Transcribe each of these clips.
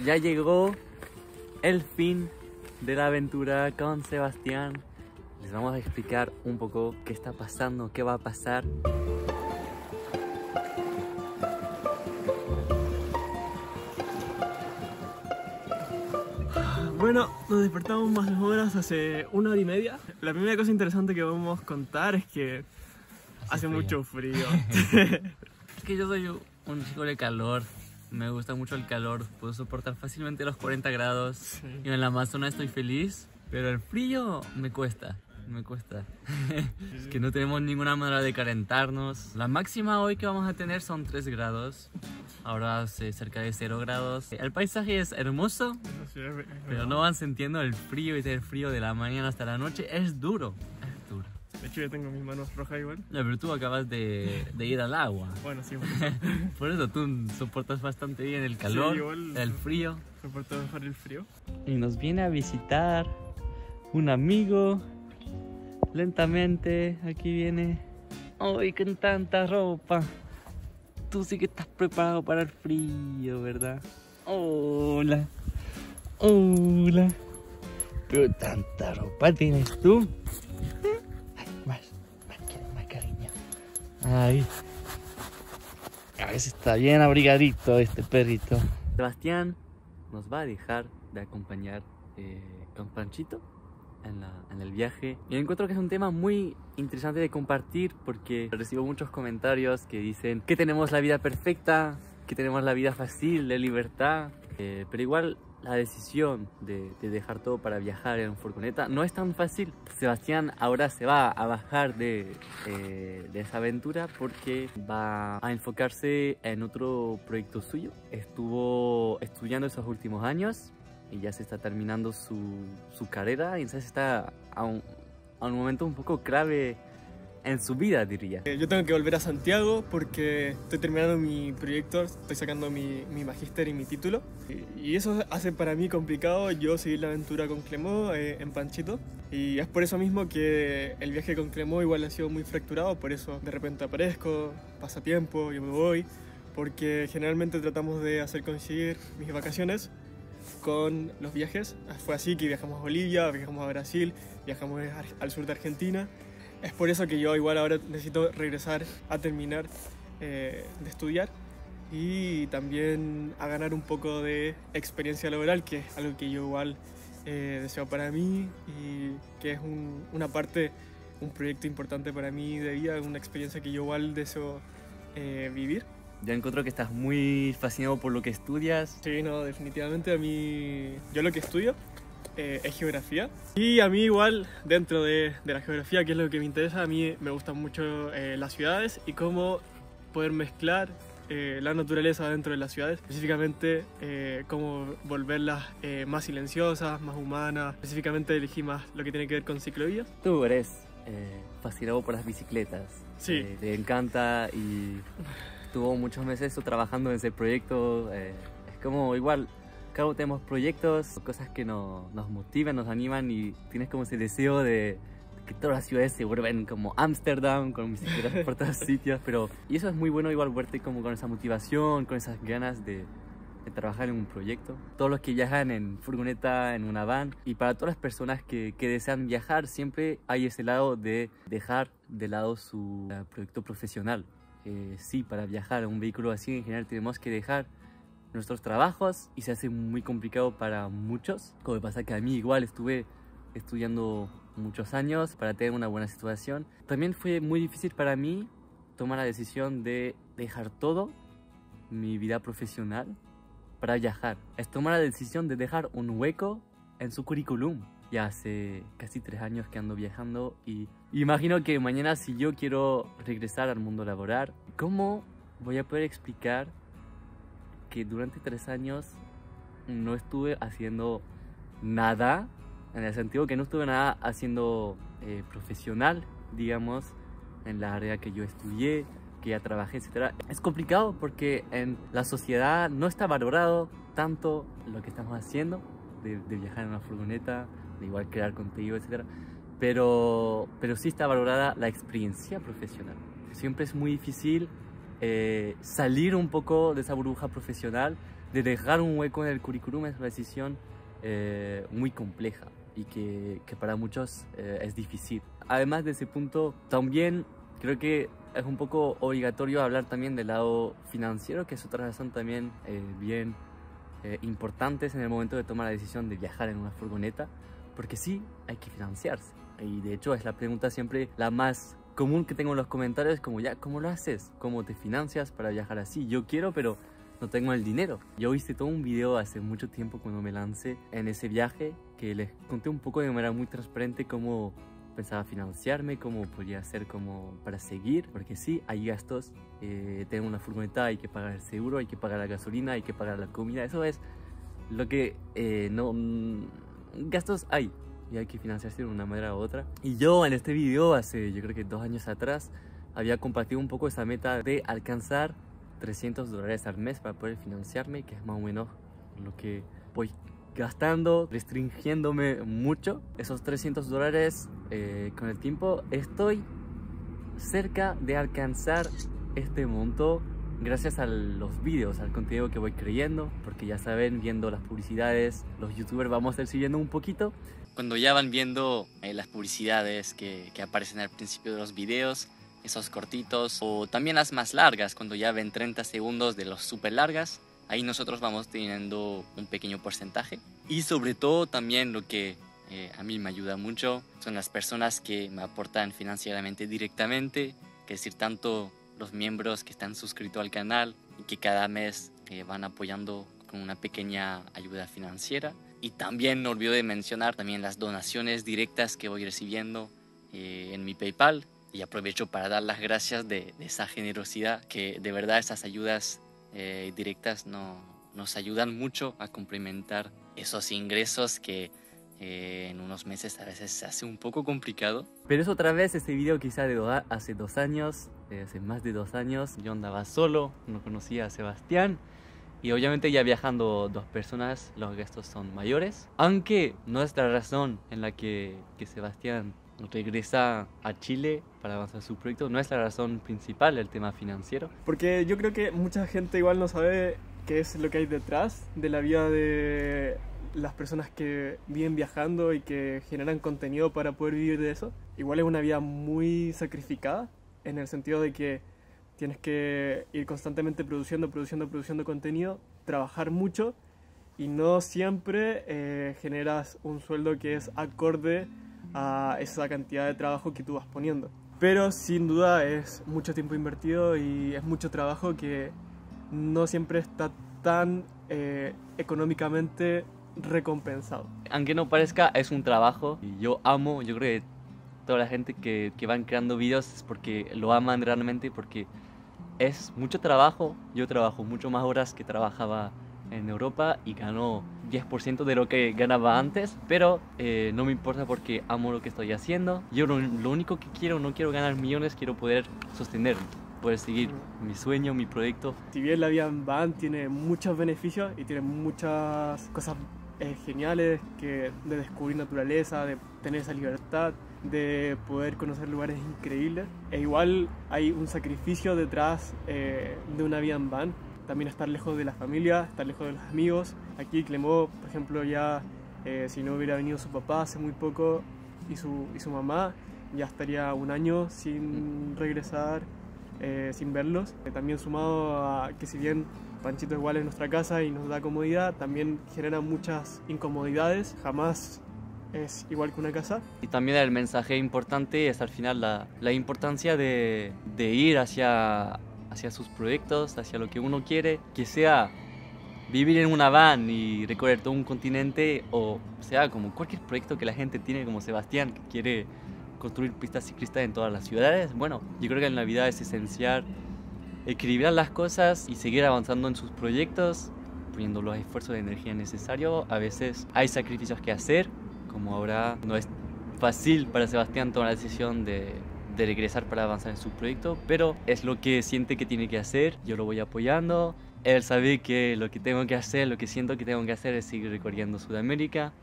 Ya llegó el fin de la aventura con Sebastián. Les vamos a explicar un poco qué está pasando, qué va a pasar. Bueno, nos despertamos más o menos hace 1 hora y media. La primera cosa interesante que vamos a contar es que hace mucho frío. Es que yo soy un chico de calor. Me gusta mucho el calor. Puedo soportar fácilmente los 40 grados. Sí. Y en la Amazonas estoy feliz. Pero el frío me cuesta. Me cuesta. Es que no tenemos ninguna manera de calentarnos. La máxima hoy que vamos a tener son 3 grados. Ahora hace cerca de 0 grados. El paisaje es hermoso, pero no van sintiendo el frío, y el frío de la mañana hasta la noche es duro. Es duro. De hecho, yo tengo mis manos rojas igual. No, pero tú acabas de ir al agua. Bueno, sí, Por eso tú soportas bastante bien el calor, sí, igual el frío. soporto mejor el frío. Y nos viene a visitar un amigo. Lentamente, aquí viene. ¡Ay, con tanta ropa! Tú sí que estás preparado para el frío, ¿verdad? Hola. Hola. Pero tanta ropa tienes tú. Ay, más cariño. Ay. A ver si está bien abrigadito este perrito. Sebastián nos va a dejar de acompañar con Panchito en el viaje. Y encuentro que es un tema muy interesante de compartir porque recibo muchos comentarios que dicen que tenemos la vida perfecta, que tenemos la vida fácil, de libertad, pero igual la decisión de dejar todo para viajar en furgoneta no es tan fácil. Sebastián ahora se va a bajar de esa aventura porque va a enfocarse en otro proyecto suyo. Estuvo estudiando esos últimos años y ya se está terminando su carrera, y entonces está a un momento un poco clave en su vida, diría. Yo tengo que volver a Santiago porque estoy terminando mi proyecto, estoy sacando mi magíster y mi título. Y eso hace para mí complicado yo seguir la aventura con Clemó en Panchito. Y es por eso mismo que el viaje con Clemó igual ha sido muy fracturado, por eso de repente aparezco, pasa tiempo, yo me voy, porque generalmente tratamos de hacer coincidir mis vacaciones con los viajes. Fue así que viajamos a Bolivia, viajamos a Brasil, viajamos al sur de Argentina. Es por eso que yo igual ahora necesito regresar a terminar de estudiar y también a ganar un poco de experiencia laboral, que es algo que yo igual deseo para mí y que es una parte, un proyecto importante para mí de vida, una experiencia que yo igual deseo vivir. Yo encuentro que estás muy fascinado por lo que estudias. Sí, no, definitivamente a mí, yo lo que estudio es geografía, y a mí igual dentro de la geografía, que es lo que me interesa, a mí me gustan mucho las ciudades y cómo poder mezclar la naturaleza dentro de las ciudades, específicamente cómo volverlas más silenciosas, más humanas. Específicamente elegí más lo que tiene que ver con ciclovías. Tú eres fascinado por las bicicletas. Sí. Te encanta y estuvo muchos meses trabajando en ese proyecto. Es como igual, claro, tenemos proyectos, cosas que nos motivan, nos animan, y tienes como ese deseo de que todas las ciudades se vuelven como Ámsterdam, con bicicletas por todos sitios. Y eso es muy bueno, igual verte como con esa motivación, con esas ganas de trabajar en un proyecto. Todos los que viajan en furgoneta, en una van, y para todas las personas que desean viajar, siempre hay ese lado de dejar de lado su proyecto profesional. Sí, para viajar en un vehículo así en general tenemos que dejar nuestros trabajos y se hace muy complicado para muchos. Como me pasa que a mí igual estuve estudiando muchos años para tener una buena situación. También fue muy difícil para mí tomar la decisión de dejar todo, mi vida profesional, para viajar. Es tomar la decisión de dejar un hueco en su currículum. Ya hace casi 3 años que ando viajando y imagino que mañana, si yo quiero regresar al mundo laboral, ¿cómo voy a poder explicar que durante 3 años no estuve haciendo nada? En el sentido que no estuve nada haciendo profesional, digamos, en la área que yo estudié, que ya trabajé, etc. Es complicado porque en la sociedad no está valorado tanto lo que estamos haciendo, de viajar en una furgoneta, de igual crear contenido, etc. Pero sí está valorada la experiencia profesional. Siempre es muy difícil salir un poco de esa burbuja profesional de dejar un hueco en el currículum es una decisión muy compleja y que para muchos es difícil. Además de ese punto, también creo que es un poco obligatorio hablar también del lado financiero, que es otra razón también bien importante en el momento de tomar la decisión de viajar en una furgoneta, porque sí, hay que financiarse. Y de hecho es la pregunta siempre la más común que tengo en los comentarios, como ya, ¿cómo lo haces? ¿Cómo te financias para viajar así? Yo quiero, pero no tengo el dinero. Yo hice todo un video hace mucho tiempo cuando me lancé en ese viaje, que les conté un poco de manera muy transparente cómo pensaba financiarme, cómo podía hacer como para seguir, porque sí, hay gastos. Tengo una furgoneta, hay que pagar el seguro, hay que pagar la gasolina, hay que pagar la comida. Eso es lo que gastos hay y hay que financiarse de una manera u otra. Y yo en este video hace yo creo que 2 años atrás había compartido un poco esa meta de alcanzar $300 al mes para poder financiarme, que es más o menos lo que voy gastando, restringiéndome mucho. Esos $300 con el tiempo estoy cerca de alcanzar este monto gracias a los vídeos, al contenido que voy creyendo, porque ya saben, viendo las publicidades, los youtubers vamos a ir siguiendo un poquito. Cuando ya van viendo las publicidades que aparecen al principio de los videos, esos cortitos, o también las más largas, cuando ya ven 30 segundos de los súper largas, ahí nosotros vamos teniendo un pequeño porcentaje. Y sobre todo también lo que a mí me ayuda mucho son las personas que me aportan financieramente directamente, que es decir, tanto los miembros que están suscritos al canal y que cada mes van apoyando con una pequeña ayuda financiera. Y también no olvido de mencionar también las donaciones directas que voy recibiendo en mi PayPal. Y aprovecho para dar las gracias de esa generosidad, que de verdad esas ayudas directas nos ayudan mucho a complementar esos ingresos que en unos meses a veces se hace un poco complicado. Pero es otra vez ese video quizá de hace 2 años, hace más de 2 años. Yo andaba solo, no conocía a Sebastián. Y obviamente ya viajando 2 personas, los gastos son mayores. Aunque no es la razón en la que Sebastián regresa a Chile para avanzar su proyecto, no es la razón principal el tema financiero. Porque yo creo que mucha gente igual no sabe qué es lo que hay detrás de la vida de las personas que viven viajando y que generan contenido para poder vivir de eso. Igual es una vida muy sacrificada, en el sentido de que tienes que ir constantemente produciendo contenido, trabajar mucho y no siempre generas un sueldo que es acorde a esa cantidad de trabajo que tú vas poniendo. Pero sin duda es mucho tiempo invertido y es mucho trabajo que no siempre está tan económicamente recompensado. Aunque no parezca, es un trabajo y yo amo, yo creo que toda la gente que van creando videos es porque lo aman realmente, porque es mucho trabajo. Yo trabajo mucho más horas que trabajaba en Europa y gano 10% de lo que ganaba antes, pero no me importa porque amo lo que estoy haciendo. Yo lo único que quiero, no quiero ganar millones, quiero poder sostenerme, poder seguir mi sueño, mi proyecto. Si bien la vida en van tiene muchos beneficios y tiene muchas cosas geniales, que de descubrir naturaleza, de tener esa libertad, de poder conocer lugares increíbles, e igual hay un sacrificio detrás de una vida en van. También estar lejos de la familia, estar lejos de los amigos. Aquí Clemó, por ejemplo, ya si no hubiera venido su papá hace muy poco y su mamá, ya estaría 1 año sin regresar, sin verlos. También sumado a que si bien Panchito igual es nuestra casa y nos da comodidad, también genera muchas incomodidades. Jamás es igual que una casa. Y también el mensaje importante es al final la importancia de ir hacia sus proyectos, hacia lo que uno quiere, que sea vivir en una van y recorrer todo un continente, o sea, como cualquier proyecto que la gente tiene, como Sebastián, que quiere construir pistas ciclistas en todas las ciudades. Bueno, yo creo que en la vida es esencial equilibrar las cosas y seguir avanzando en sus proyectos, poniendo los esfuerzos de energía necesarios. A veces hay sacrificios que hacer, como ahora no es fácil para Sebastián tomar la decisión de regresar para avanzar en su proyecto, pero es lo que siente que tiene que hacer. Yo lo voy apoyando. Él sabe que lo que tengo que hacer, lo que siento que tengo que hacer es seguir recorriendo Sudamérica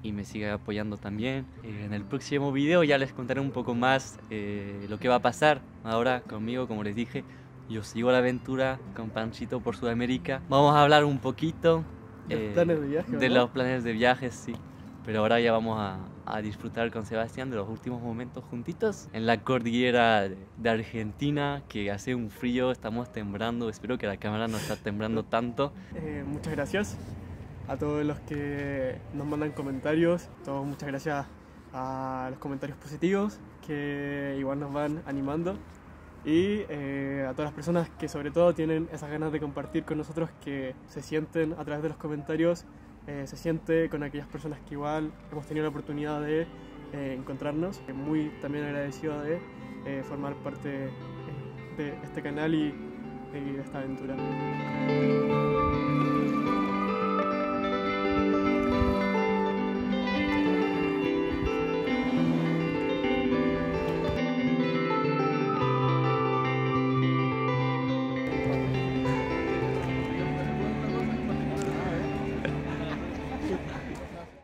y me sigue apoyando también. En el próximo video ya les contaré un poco más lo que va a pasar ahora conmigo. Como les dije, Yo sigo la aventura con Panchito por Sudamérica. Vamos a hablar un poquito Los planes de viaje, de ¿no? los planes de viaje, sí. Pero ahora ya vamos a disfrutar con Sebastián de los últimos momentos juntitos en la cordillera de Argentina, que hace un frío, estamos temblando. Espero que la cámara no está temblando tanto. Muchas gracias a todos los que nos mandan comentarios. Muchas gracias a los comentarios positivos que igual nos van animando. Y a todas las personas que sobre todo tienen esas ganas de compartir con nosotros, que se sienten a través de los comentarios, se siente con aquellas personas que igual hemos tenido la oportunidad de encontrarnos. Muy también agradecido de formar parte de este canal y de esta aventura.